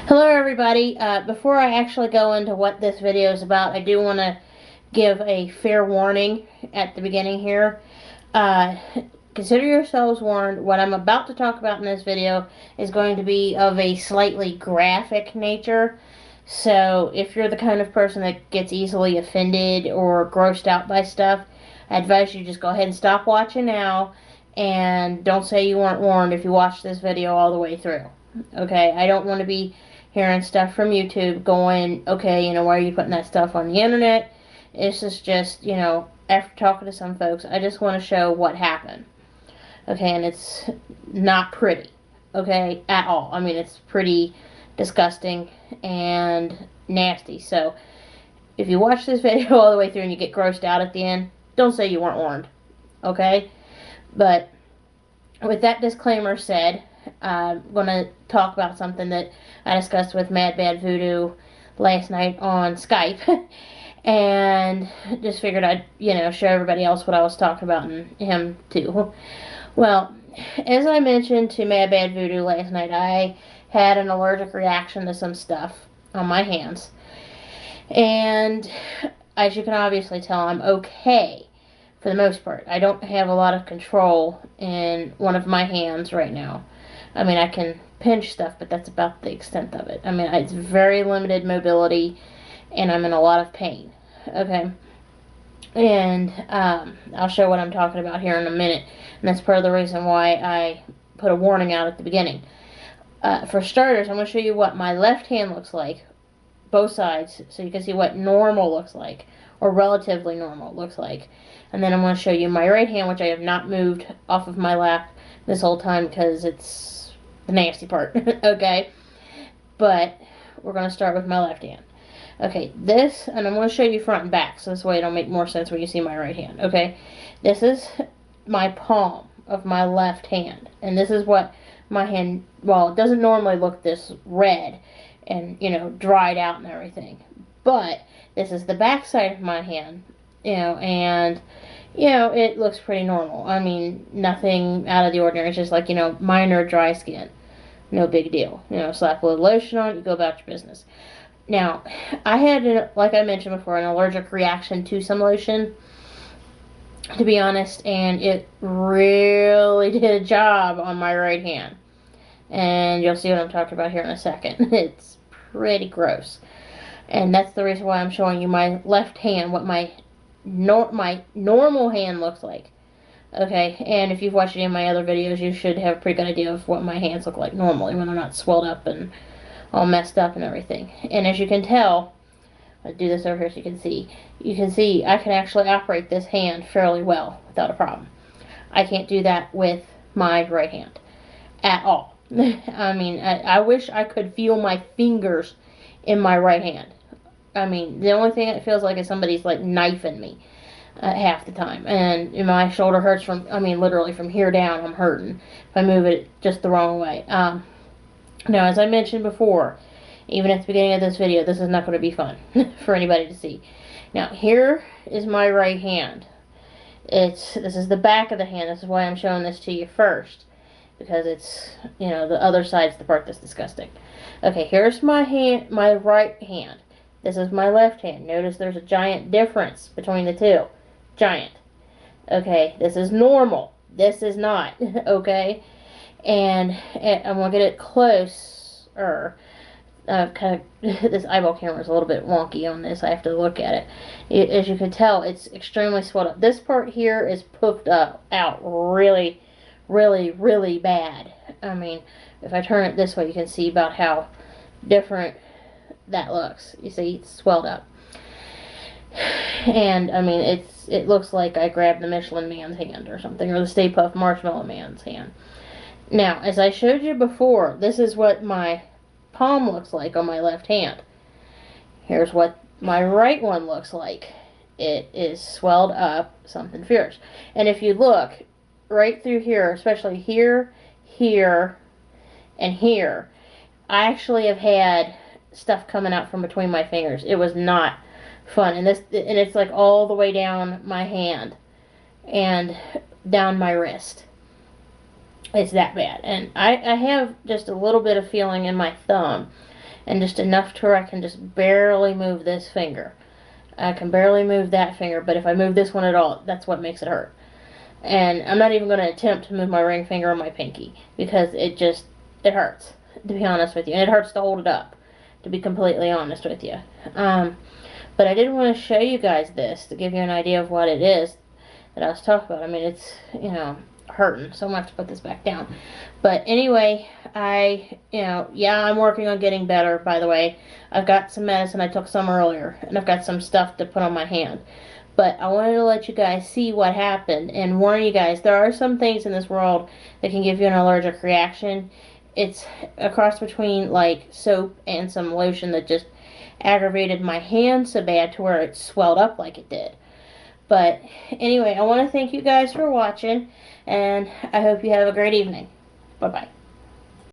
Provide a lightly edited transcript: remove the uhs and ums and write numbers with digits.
Hello everybody. Before I actually go into what this video is about, I do want to give a fair warning at the beginning here. Uh, Consider yourselves warned. What I'm about to talk about in this video is going to be of a slightly graphic nature. So if you're the kind of person that gets easily offended or grossed out by stuff, I advise you just go ahead and stop watching now, and don't say you weren't warned if you watch this video all the way through. Okay, I don't want to be hearing stuff from YouTube going, okay, why are you putting that stuff on the internet? This is just, after talking to some folks, I just want to show what happened. Okay, and it's not pretty, okay, at all. I mean, it's pretty disgusting and nasty. So, if you watch this video all the way through and you get grossed out at the end, don't say you weren't warned, okay? But with that disclaimer said, I'm going to talk about something that I discussed with Mad Bad Voodoo last night on Skype. And just figured I'd, show everybody else what I was talking about and him too. Well, as I mentioned to Mad Bad Voodoo last night, I had an allergic reaction to some stuff on my hands. And as you can obviously tell, I'm okay for the most part. I don't have a lot of control in one of my hands right now. I mean, I can pinch stuff, but that's about the extent of it. I mean, it's very limited mobility, and I'm in a lot of pain. Okay? And I'll show what I'm talking about here in a minute. And that's part of the reason why I put a warning out at the beginning. For starters, I'm going to show you what my left hand looks like, both sides, so you can see what normal looks like, or relatively normal looks like. And then I'm going to show you my right hand, which I have not moved off of my lap this whole time because it's the nasty part. Okay? But we're going to start with my left hand. Okay, this, and I'm going to show you front and back, so this way it'll make more sense when you see my right hand. Okay? This is my palm of my left hand. And this is what my hand, well, it doesn't normally look this red and, dried out and everything. But this is the back side of my hand, and, it looks pretty normal. I mean, nothing out of the ordinary. It's just like, minor dry skin. No big deal. Slap a little lotion on it, you go about your business. Now, I had, like I mentioned before, an allergic reaction to some lotion, to be honest, and it really did a job on my right hand. And you'll see what I'm talking about here in a second. It's pretty gross. And that's the reason why I'm showing you my left hand, what my normal hand looks like. Okay, and if you've watched any of my other videos, you should have a pretty good idea of what my hands look like normally when they're not swelled up and all messed up and everything. And as you can tell, I'll do this over here so you can see. You can see I can actually operate this hand fairly well without a problem. I can't do that with my right hand at all. I mean, I wish I could feel my fingers in my right hand. I mean, the only thing it feels like is somebody's like knifing me half the time. And my shoulder hurts from, literally from here down, I'm hurting if I move it just the wrong way. Now, as I mentioned before, even at the beginning of this video, this is not going to be fun for anybody to see. Now, here is my right hand. This is the back of the hand. This is why I'm showing this to you first, because it's, the other side's the part that's disgusting. Okay, here's my hand, my right hand. This is my left hand. Notice there's a giant difference between the two. Giant. Okay, this is normal. This is not. Okay? And I'm going to get it closer. Kind of, this eyeball camera is a little bit wonky on this. I have to look at it. As you can tell, it's extremely swelled up. This part here is puffed out really, really, really bad. I mean, if I turn it this way, you can see about how different that looks. You see, it's swelled up. And, I mean, it looks like I grabbed the Michelin Man's hand or something, or the Stay Puft Marshmallow Man's hand. Now, as I showed you before, this is what my palm looks like on my left hand. Here's what my right one looks like. It is swelled up something fierce. And if you look right through here, especially here, here, and here, I actually have had stuff coming out from between my fingers. It was not fun. And it's like all the way down my hand and down my wrist. It's that bad. And I have just a little bit of feeling in my thumb. and just enough to where I can just barely move this finger. I can barely move that finger, but if I move this one at all, that's what makes it hurt. And I'm not even going to attempt to move my ring finger or my pinky, because it hurts, to be honest with you. And it hurts to hold it up, to be completely honest with you. But I did want to show you guys this, to give you an idea of what it is that I was talking about. I mean, it's, hurting, so I'm going to have to put this back down. But anyway, I'm working on getting better, by the way. I've got some medicine. I took some earlier, and I've got some stuff to put on my hand. But I wanted to let you guys see what happened and warn you guys, there are some things in this world that can give you an allergic reaction. It's a cross between like soap and some lotion that just aggravated my hand so bad to where it swelled up like it did. But anyway, I want to thank you guys for watching, and I hope you have a great evening. Bye-bye.